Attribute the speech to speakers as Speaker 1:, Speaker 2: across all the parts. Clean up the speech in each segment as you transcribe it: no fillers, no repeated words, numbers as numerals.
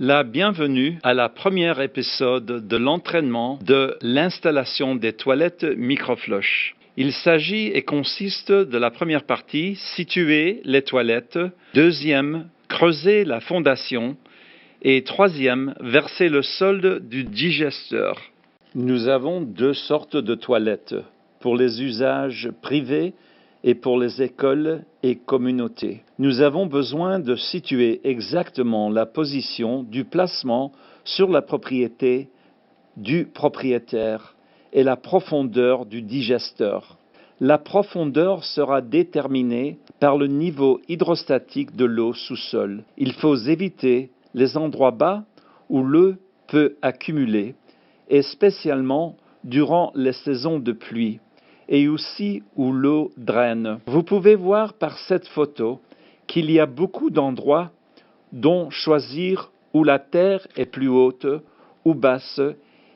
Speaker 1: La bienvenue à la première épisode de l'entraînement de l'installation des toilettes microflush. Il s'agit et consiste de la première partie, situer les toilettes, deuxième, creuser la fondation et troisième, verser le solde du digesteur. Nous avons deux sortes de toilettes, pour les usages privés et pour les écoles et communautés. Nous avons besoin de situer exactement la position du placement sur la propriété du propriétaire et la profondeur du digesteur. La profondeur sera déterminée par le niveau hydrostatique de l'eau sous-sol. Il faut éviter les endroits bas où l'eau peut accumuler, et spécialement durant les saisons de pluie, et aussi où l'eau draine. Vous pouvez voir par cette photo qu'il y a beaucoup d'endroits dont choisir où la terre est plus haute ou basse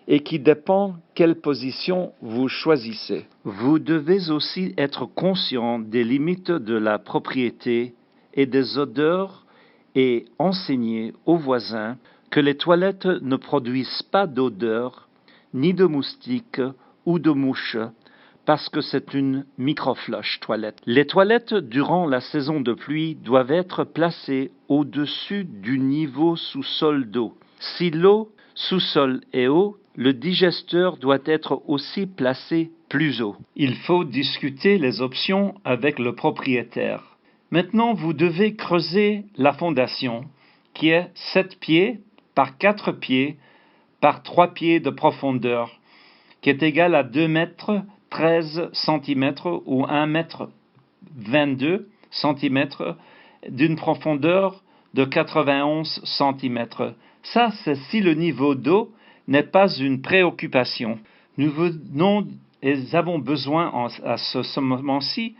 Speaker 1: et qui dépend quelle position vous choisissez. Vous devez aussi être conscient des limites de la propriété et des odeurs et enseigner aux voisins que les toilettes ne produisent pas d'odeur, ni de moustiques ou de mouches, parce que c'est une microflush toilette. Les toilettes durant la saison de pluie doivent être placées au-dessus du niveau sous-sol d'eau. Si l'eau sous-sol est haut, le digesteur doit être aussi placé plus haut. Il faut discuter les options avec le propriétaire. Maintenant, vous devez creuser la fondation, qui est 7 pieds par 4 pieds par 3 pieds de profondeur, qui est égale à 2 mètres 13 cm ou 1 mètre 22 cm d'une profondeur de 91 cm. Ça, c'est si le niveau d'eau n'est pas une préoccupation. Nous avons besoin à ce moment-ci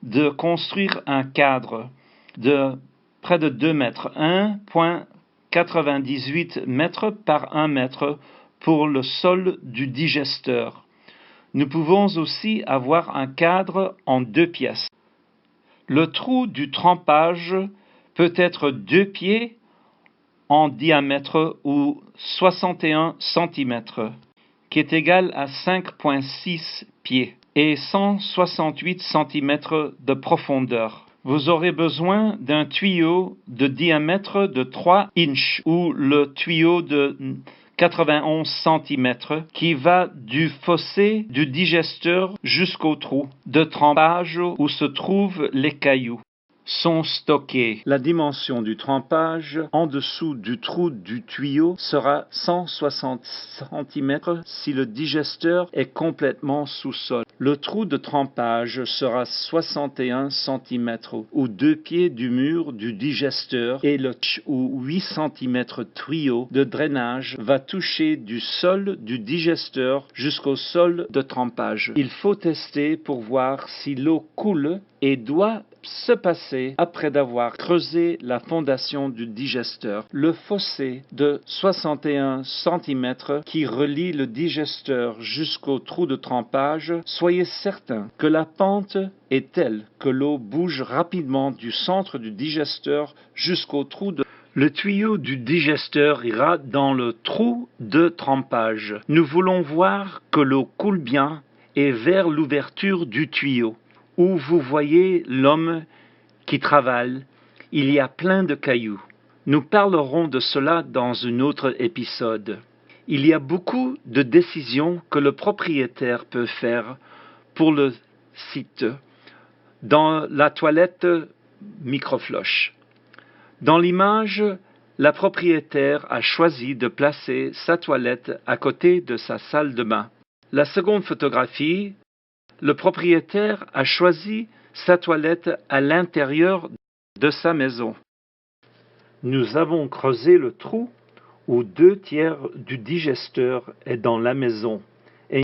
Speaker 1: de construire un cadre de près de 2 mètres, 1,98 mètres par 1 mètre pour le sol du digesteur. Nous pouvons aussi avoir un cadre en 2 pièces. Le trou du trempage peut être 2 pieds en diamètre ou 61 cm, qui est égal à 5,6 pieds et 168 cm de profondeur. Vous aurez besoin d'un tuyau de diamètre de 3 inches ou le tuyau de 91 cm qui va du fossé du digesteur jusqu'au trou de trempage où se trouvent les cailloux. Sont stockés. La dimension du trempage en dessous du trou du tuyau sera 160 cm si le digesteur est complètement sous-sol. Le trou de trempage sera 61 cm ou 2 pieds du mur du digesteur et le 8 cm tuyau de drainage va toucher du sol du digesteur jusqu'au sol de trempage. Il faut tester pour voir si l'eau coule et doit se passer après d'avoir creusé la fondation du digesteur. Le fossé de 61 cm qui relie le digesteur jusqu'au trou de trempage, soyez certain que la pente est telle que l'eau bouge rapidement du centre du digesteur jusqu'au trou de... Le tuyau du digesteur ira dans le trou de trempage. Nous voulons voir que l'eau coule bien et vers l'ouverture du tuyau. Où vous voyez l'homme qui travaille, il y a plein de cailloux. Nous parlerons de cela dans un autre épisode. Il y a beaucoup de décisions que le propriétaire peut faire pour le site dans la toilette microflush. Dans l'image, la propriétaire a choisi de placer sa toilette à côté de sa salle de bain. La seconde photographie, le propriétaire a choisi sa toilette à l'intérieur de sa maison. Nous avons creusé le trou où 2 tiers du digesteur est dans la maison et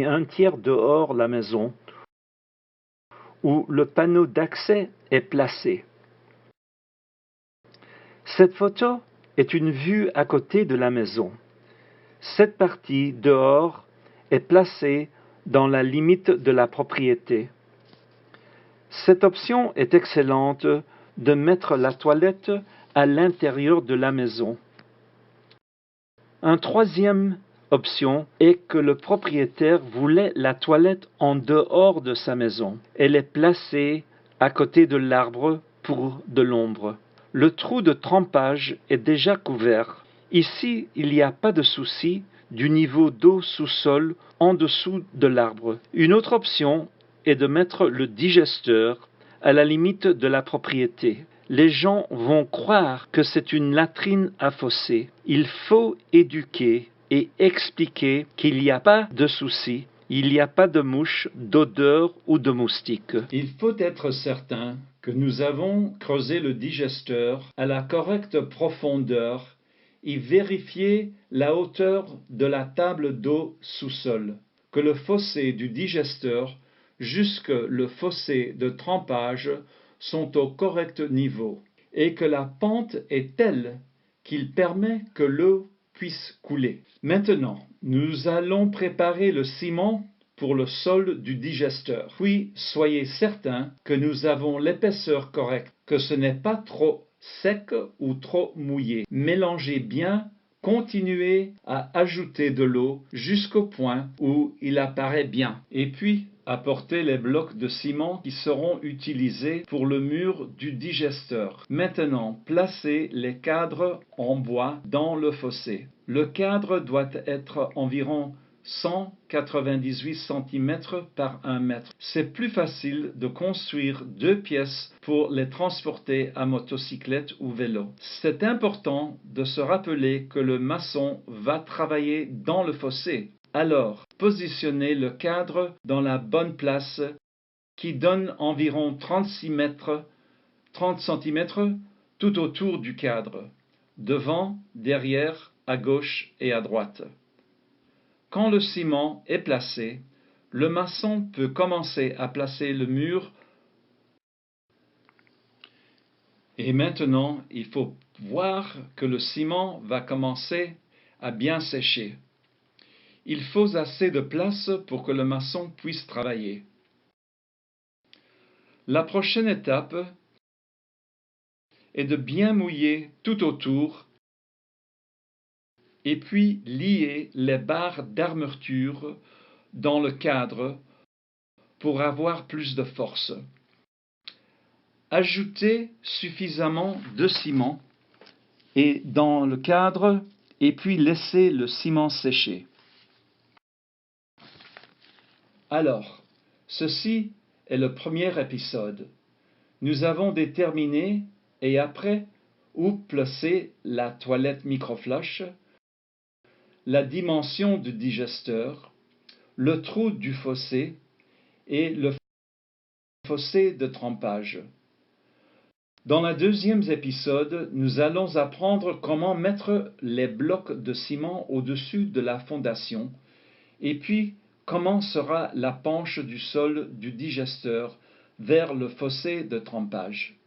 Speaker 1: 1 tiers dehors la maison où le panneau d'accès est placé. Cette photo est une vue à côté de la maison. Cette partie dehors est placée dans la limite de la propriété. Cette option est excellente de mettre la toilette à l'intérieur de la maison. Une troisième option est que le propriétaire voulait la toilette en dehors de sa maison. Elle est placée à côté de l'arbre pour de l'ombre. Le trou de trempage est déjà couvert. Ici, il n'y a pas de souci du niveau d'eau sous-sol en dessous de l'arbre. Une autre option est de mettre le digesteur à la limite de la propriété. Les gens vont croire que c'est une latrine à fossé. Il faut éduquer et expliquer qu'il n'y a pas de souci, il n'y a pas de mouches, d'odeur ou de moustiques. Il faut être certain que nous avons creusé le digesteur à la correcte profondeur et vérifier la hauteur de la table d'eau sous-sol, que le fossé du digesteur jusque le fossé de trempage sont au correct niveau et que la pente est telle qu'il permet que l'eau puisse couler. Maintenant, nous allons préparer le ciment pour le sol du digesteur. Puis, soyez certains que nous avons l'épaisseur correcte, que ce n'est pas trop sec ou trop mouillé. Mélangez bien, continuez à ajouter de l'eau jusqu'au point où il apparaît bien. Et puis, apportez les blocs de ciment qui seront utilisés pour le mur du digesteur. Maintenant, placez les cadres en bois dans le fossé. Le cadre doit être environ 198 cm par 1 mètre. C'est plus facile de construire 2 pièces pour les transporter à motocyclette ou vélo. C'est important de se rappeler que le maçon va travailler dans le fossé. Alors, positionnez le cadre dans la bonne place qui donne environ 30 cm tout autour du cadre, devant, derrière, à gauche et à droite. Quand le ciment est placé, le maçon peut commencer à placer le mur. Et maintenant, il faut voir que le ciment va commencer à bien sécher. Il faut assez de place pour que le maçon puisse travailler. La prochaine étape est de bien mouiller tout autour et puis lier les barres d'armature dans le cadre pour avoir plus de force. Ajoutez suffisamment de ciment et dans le cadre et puis laissez le ciment sécher. Alors, ceci est le premier épisode. Nous avons déterminé et après où placer la toilette microflash, la dimension du digesteur, le trou du fossé et le fossé de trempage. Dans le deuxième épisode, nous allons apprendre comment mettre les blocs de ciment au-dessus de la fondation et puis comment sera la penche du sol du digesteur vers le fossé de trempage.